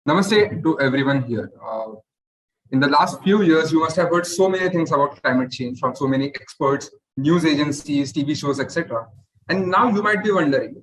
Namaste to everyone here. In the last few years, you must have heard so many things about climate change from so many experts, news agencies, TV shows, etc. And now you might be wondering,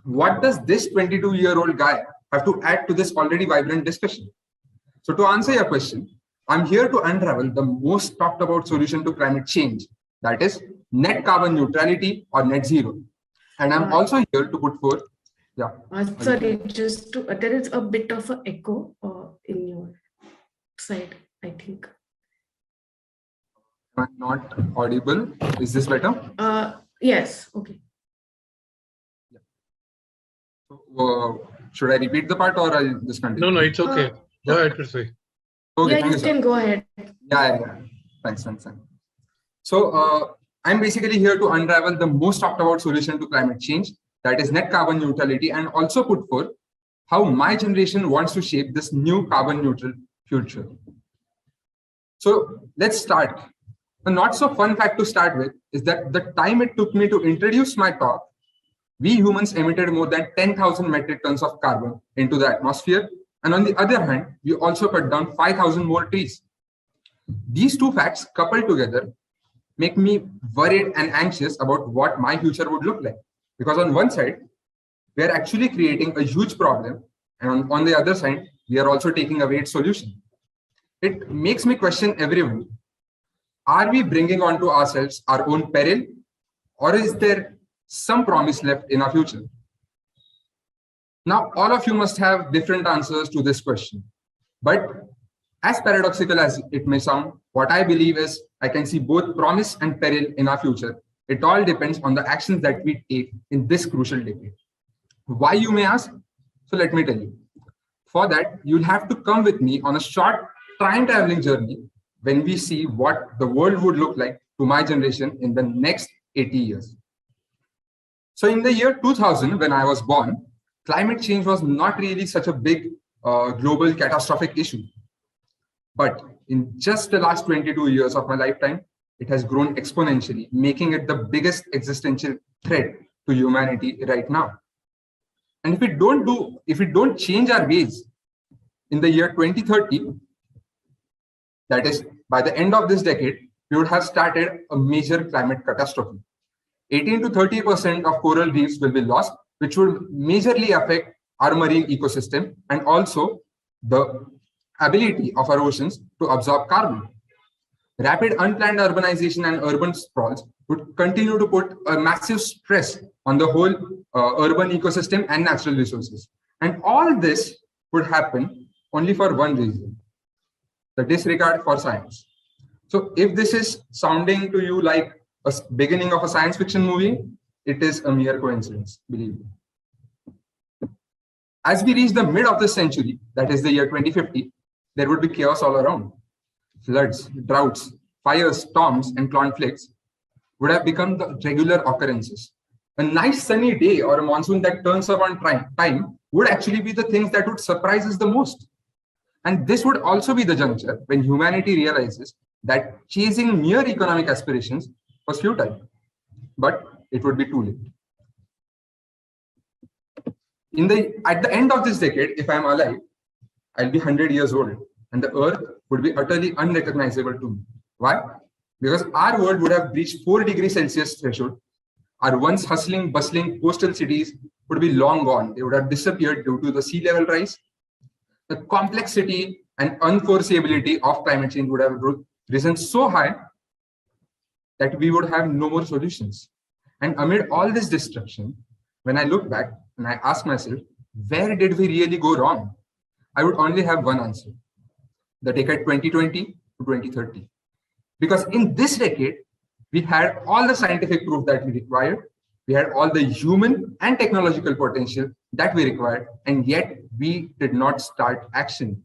what does this 22-year-old guy have to add to this already vibrant discussion? So to answer your question, I'm here to unravel the most talked about solution to climate change, that is net carbon neutrality or net zero. And I'm also here to put forth, sorry, just to, there is a bit of an echo in your side, I think. I'm not audible. Is this better? Yes, okay. So, should I repeat the part or I'll just continue? No, it's okay. Go ahead, Prithvi. Okay, yeah, you can go ahead. Yeah. Thanks. So, I'm basically here to unravel the most talked about solution to climate change, that is net carbon neutrality, and also put forth how my generation wants to shape this new carbon neutral future. So let's start. A not so fun fact to start with is that the time it took me to introduce my talk, we humans emitted more than 10,000 metric tons of carbon into the atmosphere. And on the other hand, we also cut down 5,000 more trees. These two facts coupled together make me worried and anxious about what my future would look like. Because on one side, we are actually creating a huge problem. And on the other side, we are also taking away its solution. It makes me question everyone. Are we bringing onto ourselves our own peril? Or is there some promise left in our future? Now, all of you must have different answers to this question. But as paradoxical as it may sound, what I believe is I can see both promise and peril in our future. It all depends on the actions that we take in this crucial decade. Why, you may ask? So let me tell you. For that, you'll have to come with me on a short time-traveling journey when we see what the world would look like to my generation in the next 80 years. So in the year 2000, when I was born, climate change was not really such a big global catastrophic issue. But in just the last 22 years of my lifetime, it has grown exponentially, making it the biggest existential threat to humanity right now. And if we don't change our ways in the year 2030, that is, by the end of this decade, we would have started a major climate catastrophe. 18 to 30% of coral reefs will be lost, which would majorly affect our marine ecosystem and also the ability of our oceans to absorb carbon. Rapid unplanned urbanization and urban sprawls would continue to put a massive stress on the whole urban ecosystem and natural resources. And all this would happen only for one reason: the disregard for science. So if this is sounding to you like a beginning of a science fiction movie, it is a mere coincidence, believe me. As we reach the mid of the century, that is the year 2050, there would be chaos all around. Floods, droughts, fires, storms, and conflicts would have become the regular occurrences. A nice sunny day or a monsoon that turns up on time would actually be the things that would surprise us the most. And this would also be the juncture when humanity realizes that chasing mere economic aspirations was futile, but it would be too late. At the end of this decade, if I'm alive, I'll be 100 years old, and the earth would be utterly unrecognizable to me. Why? Because our world would have breached 4 degrees Celsius threshold. Our once hustling, bustling coastal cities would be long gone. They would have disappeared due to the sea level rise. The complexity and unforeseeability of climate change would have risen so high that we would have no more solutions. And amid all this destruction, when I look back and I ask myself, where did we really go wrong? I would only have one answer: the decade 2020 to 2030. Because in this decade, we had all the scientific proof that we required. We had all the human and technological potential that we required, and yet we did not start action.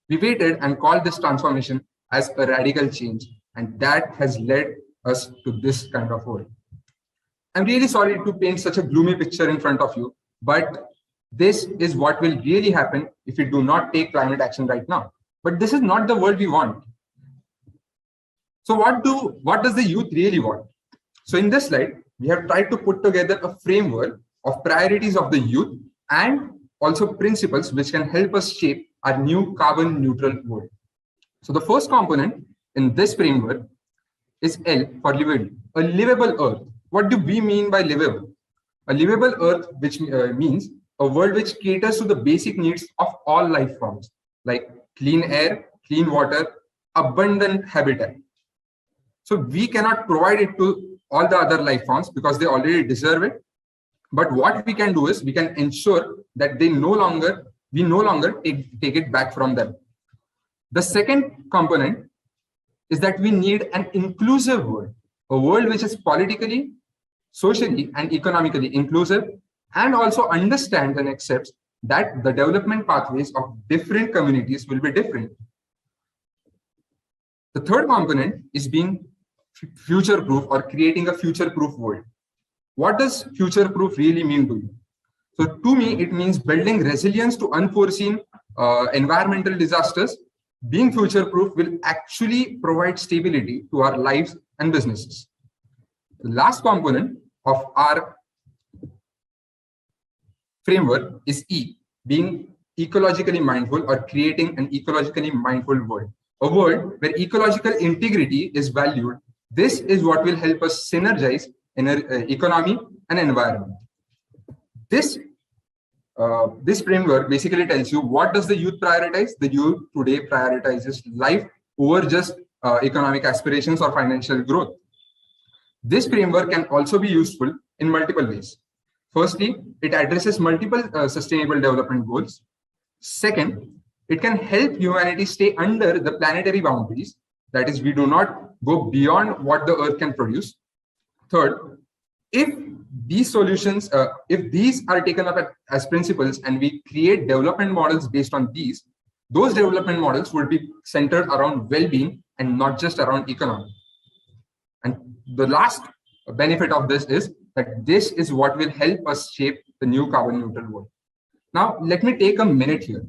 We waited and called this transformation as a radical change, and that has led us to this kind of world. I'm really sorry to paint such a gloomy picture in front of you, but this is what will really happen if we do not take climate action right now. But this is not the world we want. So what does the youth really want? So in this slide, we have tried to put together a framework of priorities of the youth and also principles which can help us shape our new carbon neutral world. So the first component in this framework is L for livable, a livable earth. What do we mean by livable? A livable earth, which means a world which caters to the basic needs of all life forms, like clean air, clean water, abundant habitat. So we cannot provide it to all the other life forms because they already deserve it. But what we can do is we can ensure that we no longer take it back from them. The second component is that we need an inclusive world, a world which is politically, socially, and economically inclusive, and also understands and accepts that the development pathways of different communities will be different. The third component is being future-proof or creating a future-proof world. What does future-proof really mean to you? So to me, it means building resilience to unforeseen environmental disasters. Being future-proof will actually provide stability to our lives and businesses. The last component of our framework is E, being ecologically mindful or creating an ecologically mindful world. A world where ecological integrity is valued. This is what will help us synergize in our economy and environment. This framework basically tells you what does the youth prioritize. The youth today prioritizes life over just economic aspirations or financial growth. This framework can also be useful in multiple ways. Firstly, it addresses multiple sustainable development goals. Second, it can help humanity stay under the planetary boundaries. That is, we do not go beyond what the earth can produce. Third, if these solutions, if these are taken up as principles and we create development models based on these, those development models would be centered around well-being and not just around economy. And the last benefit of this is that this is what will help us shape the new carbon neutral world. Now, let me take a minute here.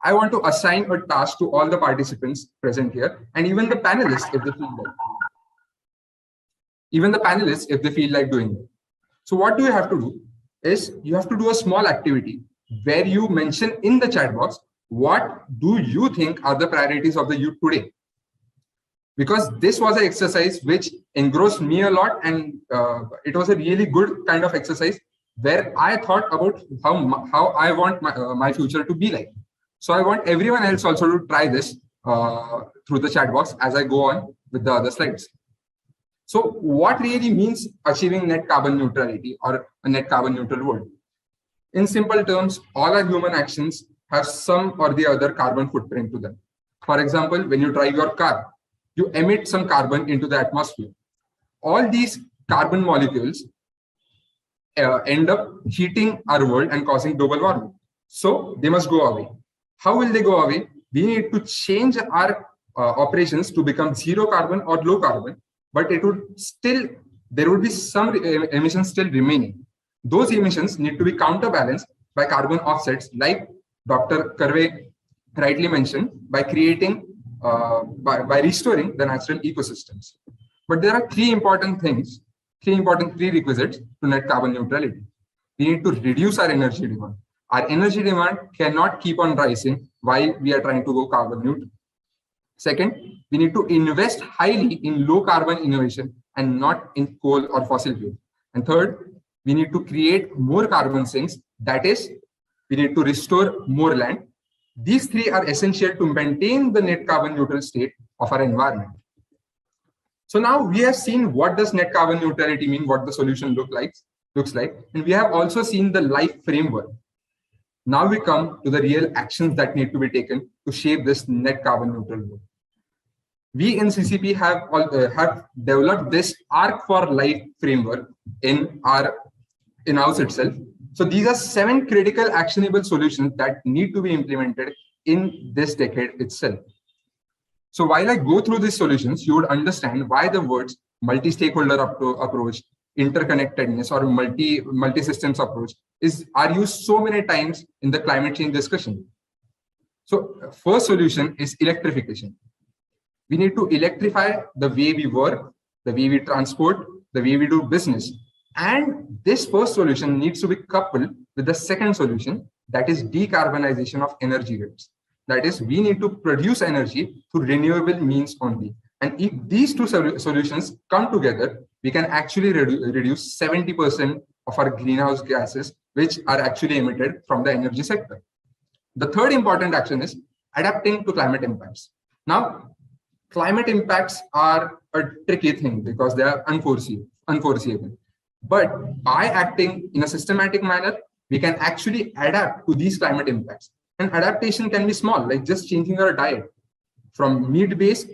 I want to assign a task to all the participants present here and even the panelists if they feel like. Even the panelists if they feel like doing it. So what do you have to do is you have to do a small activity where you mention in the chat box, what do you think are the priorities of the youth today? Because this was an exercise which engrossed me a lot, and it was a really good kind of exercise where I thought about how I want my future to be like. So I want everyone else also to try this through the chat box as I go on with the other slides. So what really means achieving net carbon neutrality or a net carbon neutral world? In simple terms, all our human actions have some or the other carbon footprint to them. For example, when you drive your car, you emit some carbon into the atmosphere. All these carbon molecules end up heating our world and causing global warming. So they must go away. How will they go away? We need to change our operations to become zero carbon or low carbon, but it would still, there would be some emissions still remaining. Those emissions need to be counterbalanced by carbon offsets, like Dr. Karve rightly mentioned, by creating, by restoring the natural ecosystems. But there are three important things, three important prerequisites to net carbon neutrality. We need to reduce our energy demand. Our energy demand cannot keep on rising while we are trying to go carbon neutral. Second, we need to invest highly in low carbon innovation and not in coal or fossil fuel. And third, we need to create more carbon sinks. That is, we need to restore more land. These three are essential to maintain the net carbon neutral state of our environment. So now we have seen what does net carbon neutrality mean, what the solution looks like, and we have also seen the life framework. Now we come to the real actions that need to be taken to shape this net carbon neutral world. We in CCP have developed this Arc for Life framework in our in-house itself. So these are 7 critical actionable solutions that need to be implemented in this decade itself. So while I go through these solutions, you would understand why the words multi-stakeholder approach, interconnectedness, or multi-systems approach are used so many times in the climate change discussion. So first solution is electrification. We need to electrify the way we work, the way we transport, the way we do business. And this first solution needs to be coupled with the second solution, that is decarbonization of energy grids. That is, we need to produce energy through renewable means only. And if these two solutions come together, we can actually reduce 70% of our greenhouse gases, which are actually emitted from the energy sector. The third important action is adapting to climate impacts. Now, climate impacts are a tricky thing because they are unforeseeable. But by acting in a systematic manner, we can actually adapt to these climate impacts. And adaptation can be small, like just changing your diet from meat-based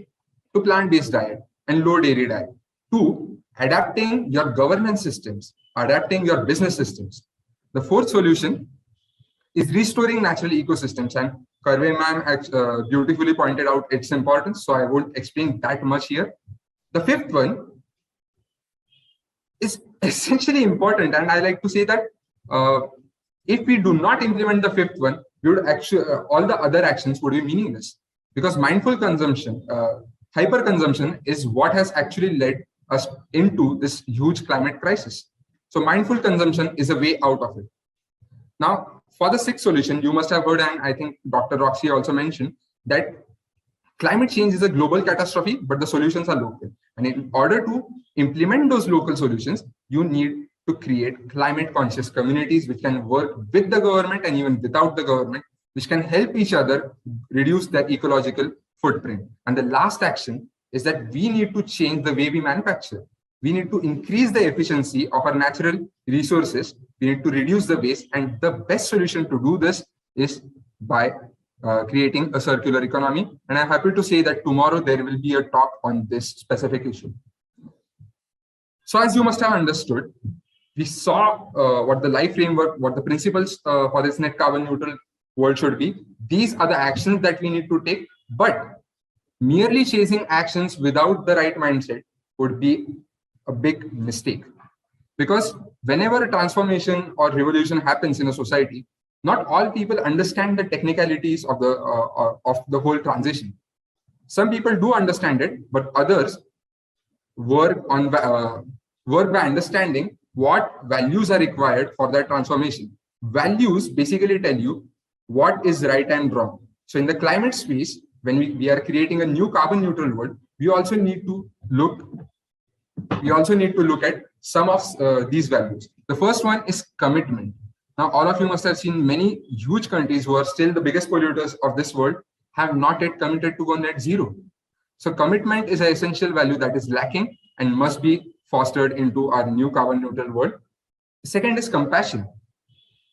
to plant-based diet and low dairy diet, to adapting your governance systems, adapting your business systems. The fourth solution is restoring natural ecosystems, and Karve ma'am beautifully pointed out its importance, so I won't explain that much here. The fifth one is essentially important, and I like to say that if we do not implement the fifth one, we would actually all the other actions would be meaningless, because mindful consumption, hyper consumption, is what has actually led us into this huge climate crisis. So mindful consumption is a way out of it. Now, for the sixth solution, you must have heard, and I think Dr. Roxy also mentioned, that climate change is a global catastrophe, but the solutions are local. And in order to implement those local solutions, you need to create climate conscious communities which can work with the government and even without the government, which can help each other reduce their ecological footprint. And the last action is that we need to change the way we manufacture. We need to increase the efficiency of our natural resources. We need to reduce the waste. And the best solution to do this is by creating a circular economy. And I'm happy to say that tomorrow there will be a talk on this specific issue. So as you must have understood, we saw what the life framework, what the principles for this net carbon neutral world should be. These are the actions that we need to take, but merely chasing actions without the right mindset would be a big mistake. Because whenever a transformation or revolution happens in a society, not all people understand the technicalities of the whole transition. Some people do understand it, but others work by understanding what values are required for that transformation. Values basically tell you what is right and wrong. So in the climate space, when we are creating a new carbon neutral world, we also need to look at some of these values. The first one is commitment. Now, all of you must have seen many huge countries who are still the biggest polluters of this world have not yet committed to go net zero. So commitment is an essential value that is lacking and must be fostered into our new carbon neutral world. The second is compassion.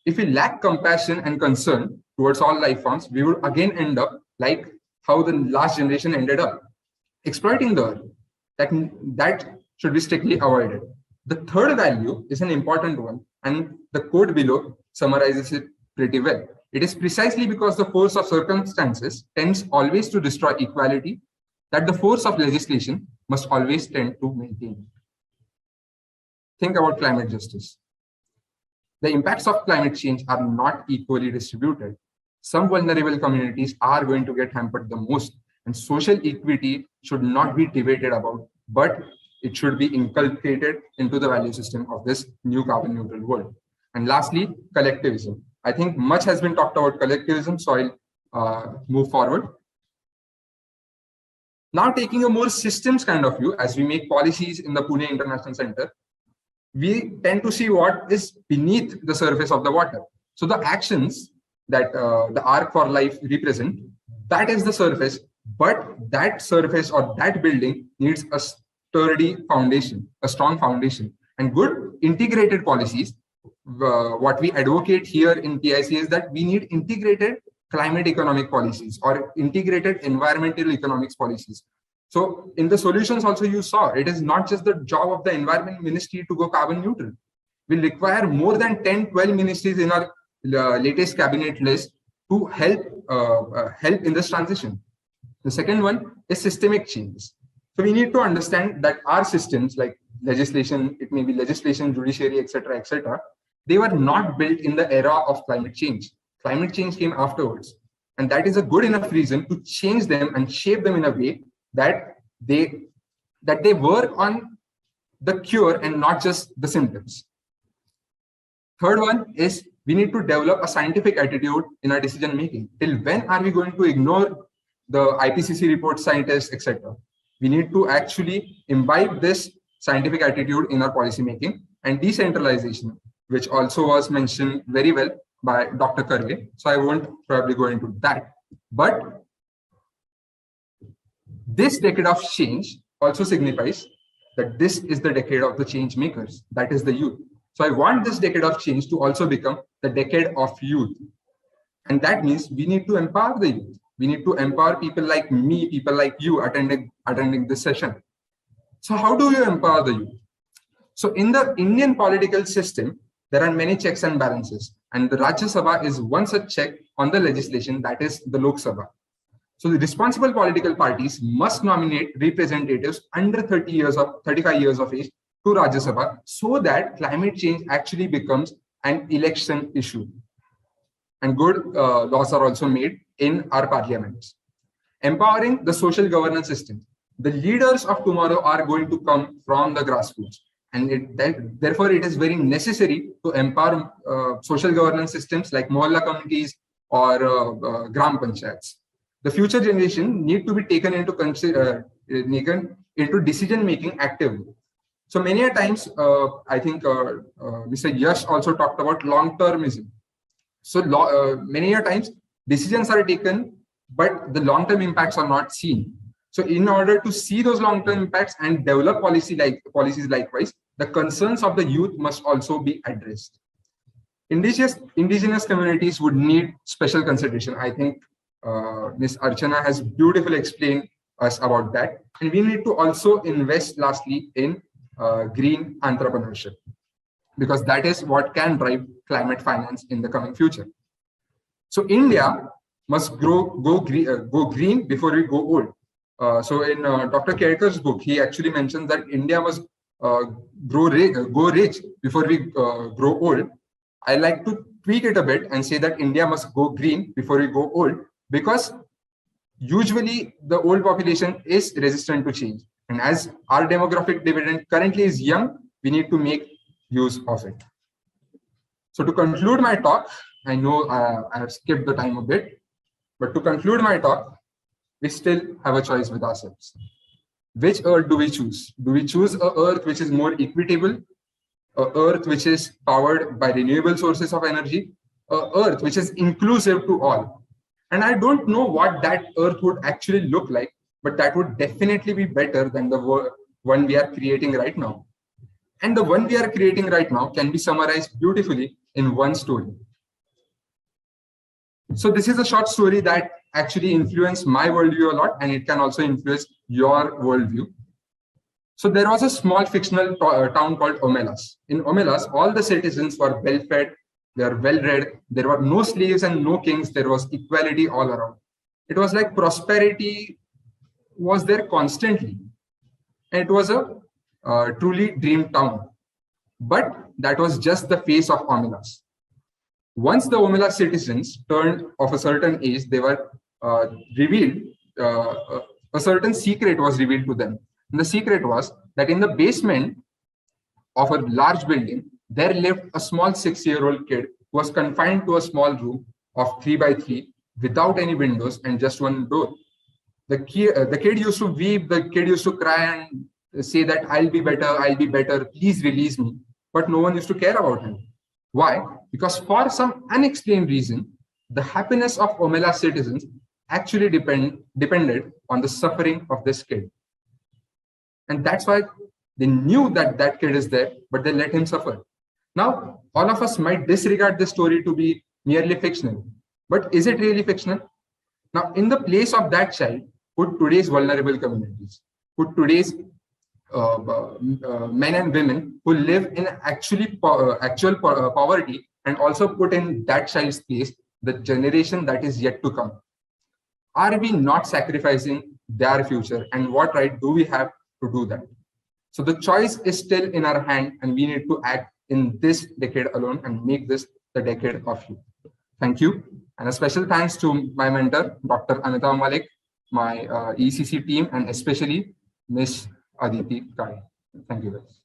If we lack compassion and concern towards all life forms, we would again end up like how the last generation ended up, exploiting the earth. That should be strictly avoided. The third value is an important one, and the quote below summarizes it pretty well. It is precisely because the force of circumstances tends always to destroy equality that the force of legislation must always tend to maintain it. Think about climate justice. The impacts of climate change are not equally distributed. Some vulnerable communities are going to get hampered the most, and social equity should not be debated about, but it should be inculcated into the value system of this new carbon neutral world. And lastly, collectivism. I think much has been talked about collectivism, so I'll move forward. Now, taking a more systems kind of view, as we make policies in the Pune International Center, we tend to see what is beneath the surface of the water. So the actions that the Arc for Life represent, that is the surface, but that surface or that building needs a sturdy foundation, a strong foundation. And good integrated policies, what we advocate here in PIC is that we need integrated climate economic policies or integrated environmental economics policies. So in the solutions also you saw, it is not just the job of the environment ministry to go carbon neutral. We'll require more than 10, 12 ministries in our latest cabinet list to help in this transition. The second one is systemic changes. So we need to understand that our systems like legislation, it may be legislation, judiciary, etc., they were not built in the era of climate change. Climate change came afterwards. And that is a good enough reason to change them and shape them in a way that they work on the cure and not just the symptoms. Third one is we need to develop a scientific attitude in our decision making. Till when are we going to ignore the IPCC report, scientists, etc.? We need to actually imbibe this scientific attitude in our policy making. And decentralization, which also was mentioned very well by Dr. Karve. So I won't probably go into that. But this decade of change also signifies that this is the decade of the change makers, that is the youth. So I want this decade of change to also become the decade of youth. And that means we need to empower the youth. We need to empower people like me, people like you attending this session. So how do you empower the youth? So in the Indian political system, there are many checks and balances. And the Rajya Sabha is one such check on the legislation, that is the Lok Sabha. So the responsible political parties must nominate representatives under 35 years of age to Rajya Sabha so that climate change actually becomes an election issue. And good laws are also made in our parliaments. Empowering the social governance system. The leaders of tomorrow are going to come from the grassroots. And therefore, it is very necessary to empower social governance systems like mohalla communities or gram panchayats. The future generation need to be taken into decision making actively. So many a times, I think Mr. Yash also talked about long-termism. So many a times decisions are taken, but the long-term impacts are not seen. So in order to see those long-term impacts and develop policies likewise, the concerns of the youth must also be addressed. Indigenous communities would need special consideration. I think Ms. Archana has beautifully explained us about that. And we need to also invest lastly in green entrepreneurship, because that is what can drive climate finance in the coming future. So India must go green before we go old. So in Dr. Kerker's book, he actually mentions that India must go rich before we grow old. I like to tweak it a bit and say that India must go green before we go old, because usually the old population is resistant to change. And as our demographic dividend currently is young, we need to make use of it. So to conclude my talk, I know I have skipped the time a bit, but to conclude my talk, we still have a choice with ourselves. Which earth do we choose? Do we choose a earth which is more equitable, a earth which is powered by renewable sources of energy, a earth which is inclusive to all? And I don't know what that earth would actually look like, but that would definitely be better than the one we are creating right now. And the one we are creating right now can be summarized beautifully in one story. So this is a short story that actually influenced my worldview a lot, and it can also influence your worldview. So there was a small fictional town called Omelas. In Omelas, all the citizens were well-fed, they are well-read, there were no slaves and no kings, there was equality all around. It was like prosperity was there constantly. And it was a truly dream town. But that was just the face of Omelas. Once the Omela citizens turned of a certain age, they were revealed, a certain secret was revealed to them. And the secret was that in the basement of a large building, there lived a small 6-year-old kid who was confined to a small room of 3 by 3 without any windows and just one door. The kid used to weep, the kid used to cry and say that I'll be better, please release me. But no one used to care about him. Why? Because for some unexplained reason, the happiness of Omela citizens actually depended on the suffering of this kid. And that's why they knew that that kid is there, but they let him suffer. Now, all of us might disregard this story to be merely fictional, but is it really fictional? Now, in the place of that child, put today's vulnerable communities, put today's men and women who live in actual poverty, and also put in that child's place the generation that is yet to come. Are we not sacrificing their future? And what right do we have to do that? So the choice is still in our hand, and we need to act in this decade alone and make this the decade of youth. Thank you. And a special thanks to my mentor, Dr. Anita Malik, my ECC team, and especially Ms. Aditi Kai. Thank you guys.